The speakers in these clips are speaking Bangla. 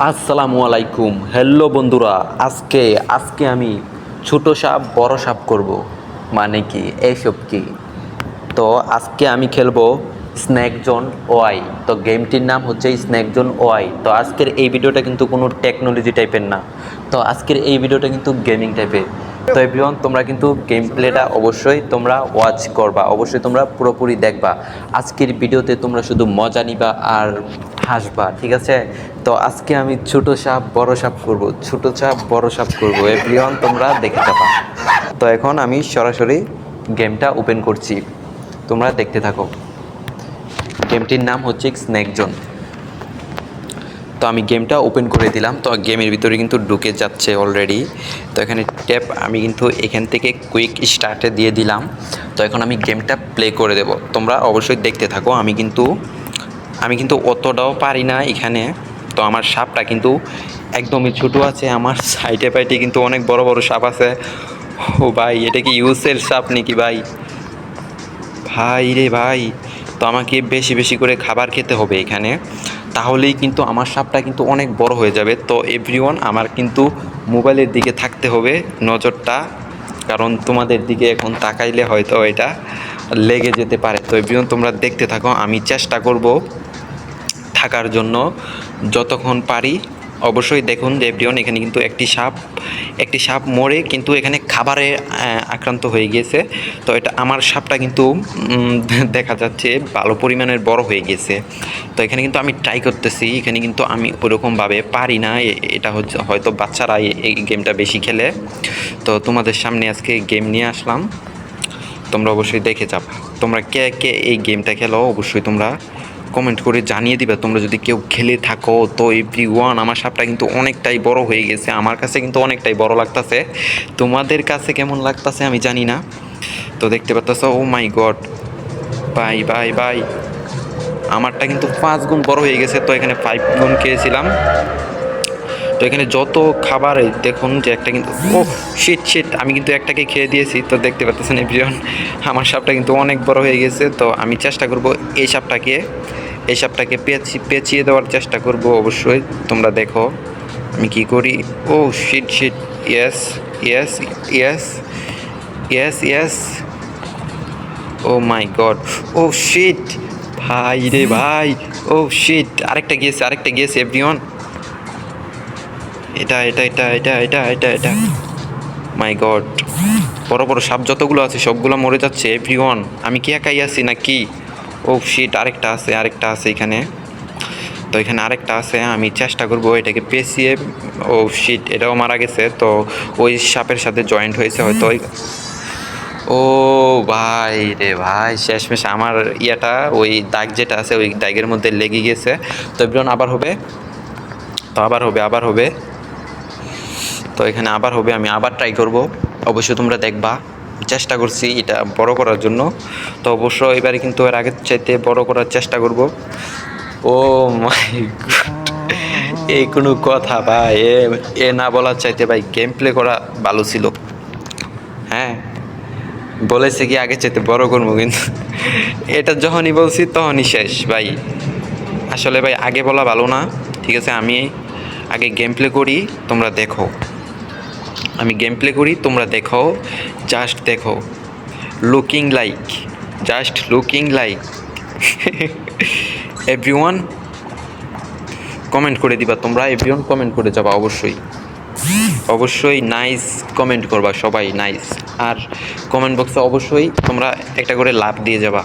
আসসালামু আলাইকুম, হ্যালো বন্ধুরা। আজকে আমি ছোট সাপ বড় সাপ করব। মানে কি এইসব কি? তো আজকে আমি খেলবো স্ন্যাক জোন ওয়াই। তো গেমটির নাম হচ্ছে স্ন্যাক জোন ওয়াই। তো আজকের এই ভিডিওটা কিন্তু কোনো টেকনোলজি টাইপের না। তো আজকের এই ভিডিওটা কিন্তু গেমিং টাইপের। তো এভরিওয়ান, তোমরা কিন্তু গেম প্লেটা অবশ্যই তোমরা ওয়াচ করবা, অবশ্যই তোমরা পুরোপুরি দেখবা। আজকের ভিডিওতে তোমরা শুধু মজা নিবা আর হাসবা, ঠিক আছে? তো আজকে আমি ছোট সাপ বড় সাপ করব, ছোট সাপ বড় সাপ করব। এভরিওয়ান, তোমরা দেখে যাবা। তো এখন আমি সরাসরি গেমটা ওপেন করছি, তোমরা দেখতে থাকো। গেমটির নাম হচ্ছে স্ন্যাক জোন। তো আমি গেমটা ওপেন করে দিলাম। তো গেমের ভিতরে কিন্তু ঢুকে যাচ্ছে অলরেডি। তো এখানে ট্যাপ আমি কিন্তু এখান থেকে কুইক স্টার্টে দিয়ে দিলাম। তো এখন আমি গেমটা প্লে করে দেব, তোমরা অবশ্যই দেখতে থাকো। আমি কিন্তু অতটাও পারি না এখানে। তো আমার সাপটা কিন্তু একদমই ছোটো আছে, আমার সাইডে পাইটে কিন্তু অনেক বড় বড় সাপ আছে। ও ভাই, এটা কি ইউসের সাপ নাকি ভাই? ভাই রে ভাই, তো আমাকে বেশি বেশি করে খাবার খেতে হবে এখানে, তাহলেই কিন্তু আমার সাপটা কিন্তু অনেক বড় হয়ে যাবে। তো এভরিওয়ান, আমার কিন্তু মোবাইলের দিকে থাকতে হবে নজরটা, কারণ তোমাদের দিকে এখন তাকাইলে হয়তো এটা লেগে যেতে পারে। তো এভরিওয়ান, তোমরা দেখতে থাকো, আমি চেষ্টা করব থাকার জন্য যতক্ষণ পারি। অবশ্যই দেখুন যে এভরিওয়ান, এখানে কিন্তু একটি সাপ মরে কিন্তু এখানে খাবারে আক্রান্ত হয়ে গিয়েছে। তো এটা আমার সাপটা কিন্তু দেখা যাচ্ছে ভালো পরিমাণের বড় হয়ে গেছে। তো এখানে কিন্তু আমি ট্রাই করতেছি, এখানে কিন্তু আমি ওরকমভাবে পারি না। এটা হচ্ছে হয়তো বাচ্চারা এই গেমটা বেশি খেলে। তো তোমাদের সামনে আজকে গেম নিয়ে আসলাম, তোমরা অবশ্যই দেখে যাবা। তোমরা কে কে এই গেমটা খেলো অবশ্যই তোমরা কমেন্ট করে জানিয়ে দিবে। তোমরা যদি কেউ খেলে থাকো, তো এভরিওয়ান, আমার সাপটা কিন্তু অনেকটাই বড় হয়ে গেছে, আমার কাছে কিন্তু অনেকটাই বড় লাগতেছে। তোমাদের কাছে কেমন লাগতেছে আমি জানি না। তো দেখতে পাচ্ছ, ও my god, bye bye bye, আমারটা কিন্তু 5 গুণ বড় হয়ে গেছে। তো এখানে 5 গুণ খেয়েছিলাম। তো এখানে যত খাবার, দেখুন যে একটা কিন্তু, ও শিট শিট, আমি কিন্তু একটাকে খেয়ে দিয়েছি। তো দেখতে পাচ্ছেন এভরিওয়ান, আমার সাপটা কিন্তু অনেক বড় হয়ে গেছে। তো আমি চেষ্টা করব এই সাপটাকে পেঁচিয়ে দেওয়ার চেষ্টা করব। অবশ্যই তোমরা দেখো আমি কি করি। Oh shit shit, yes yes yes yes yes, oh my god, oh shit, ভাই রে ভাই, ও শিট, আরেকটা গিয়েছে এভরিওয়ান। এটা মাই গড, বড় বড় সাপ যতগুলো আছে সবগুলো মরে যাচ্ছে এভরিওয়ান। আমি কি একাই আছি নাকি? ও শিট, আরেকটা আছে এখানে। তো এখানে আরেকটা আছে, আমি চেষ্টা করব এটাকে পেঁচিয়ে। ও শিট, এটাও মারা গেছে। তো ওই সাপের সাথে জয়েন্ট হয়েছে হয়তো ও ভাই রে ভাই, শেষমেশ আমার ওই দাগ যেটা আছে ওই দাগের মধ্যে লেগে গেছে। তো এভরিওয়ান, আবার হবে। তো এখানে আবার হবে, আমি আবার ট্রাই করব। অবশ্যই তোমরা দেখবা, চেষ্টা করছি এটা বড় করার জন্য। তো অবশ্যই এবারে কিন্তু এর আগের চাইতে বড় করার চেষ্টা করব। ও মাই গড, এই কোনো কথা ভাই? এ না বলার চাইতে ভাই গেম প্লে করা ভালো ছিল। হ্যাঁ, বলেছে কি আগে চাইতে বড় করবো, কিন্তু এটা যখনই বলছি তখনই শেষ ভাই। আসলে ভাই আগে বলা ভালো না। ঠিক আছে, আমি আগে গেম প্লে করি, তোমরা দেখো। আমি গেম প্লে করি, তোমরা দেখো, জাস্ট দেখো। Looking like, just looking like. Everyone comment করে দিবা তোমরা, এভরিওয়ান কমেন্ট করে যাবা অবশ্যই নাইস কমেন্ট করবা সবাই, নাইস। আর কমেন্ট বক্সে অবশ্যই তোমরা একটা করে লাভ দিয়ে যাবা।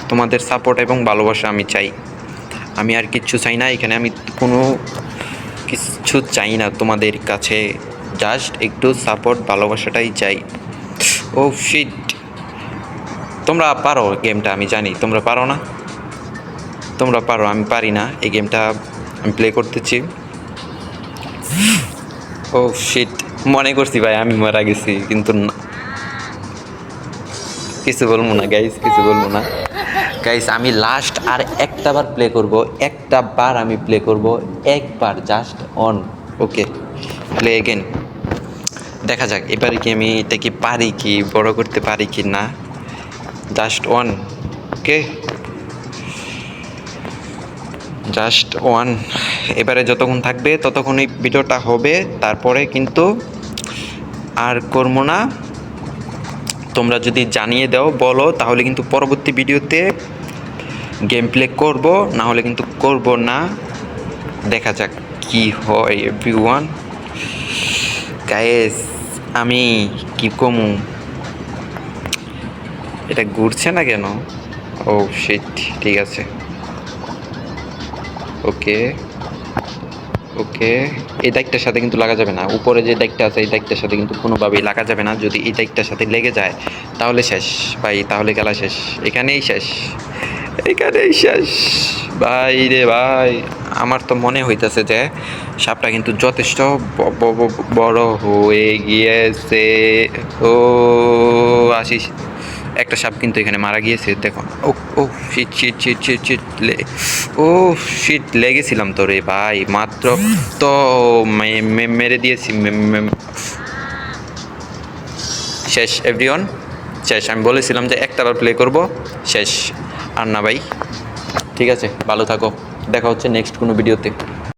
তোমাদের সাপোর্ট এবং ভালোবাসা আমি চাই, আমি আর কিচ্ছু চাই না এখানে। আমি কোনো কিছু চাই না তোমাদের কাছে, জাস্ট একটু সাপোর্ট ভালোবাসাটাই চাই। ও শিট, তোমরা পারো গেমটা, আমি জানি তোমরা পারো না। তোমরা পারো, আমি পারি না। এই গেমটা আমি প্লে করতেছি। ও শিট, মনে করছি ভাই আমি মারা গেছি, কিন্তু কিছু বলবো না গাইস, কিছু বলবো না গাইস। আমি লাস্ট আর একটা বার প্লে করব, একটা বার আমি প্লে করব, একবার just on. Okay, play again. দেখা যাক এবারে কি আমি এটা কি পারি, কি বড় করতে পারি কি না। Just on, okay, just one. এবারে যতক্ষণ থাকবে ততক্ষণই ভিডিওটা হবে, তারপরে কিন্তু আর করবো না। তোমরা যদি জানিয়ে দাও বলো তাহলে কিন্তু পরবর্তী ভিডিওতে গেম প্লে করবো, না হলে কিন্তু করবো না। দেখা যাক কি হয় এভরিওয়ান। গাইস আমি কি কমু, এটা ঘুরছে না কেন? ও শিট, ঠিক আছে। ওকে ওকে, এই দাগটার সাথে কিন্তু লাগা যাবে না। উপরে যে দাগটা আছে এই দাগটার সাথে কিন্তু কোনোভাবেই লাগা যাবে না। যদি এই দাগটার সাথে লেগে যায় তাহলে শেষ ভাই, তাহলে খেলা শেষ, এখানেই শেষ, এখানেই শেষ ভাই রে ভাই। আমার তো মনে হইতেছে যে সাপটা কিন্তু যথেষ্ট বড় হয়ে গিয়েছে। ও আসিস, একটা সাপ কিন্তু এখানে মারা গিয়েছে দেখো। Oh oh shit shit shit shit shit, oh shit, লেগেছিলাম তো রে ভাই, মাত্র তো মেরে দিয়েছি। শেষ এভরিওয়ান, শেষ। আমি বলেছিলাম যে একটাবার প্লে করব, শেষ। আর না ভাই, ঠিক আছে, ভালো থাকো, দেখা হচ্ছে নেক্সট কোনো ভিডিওতে।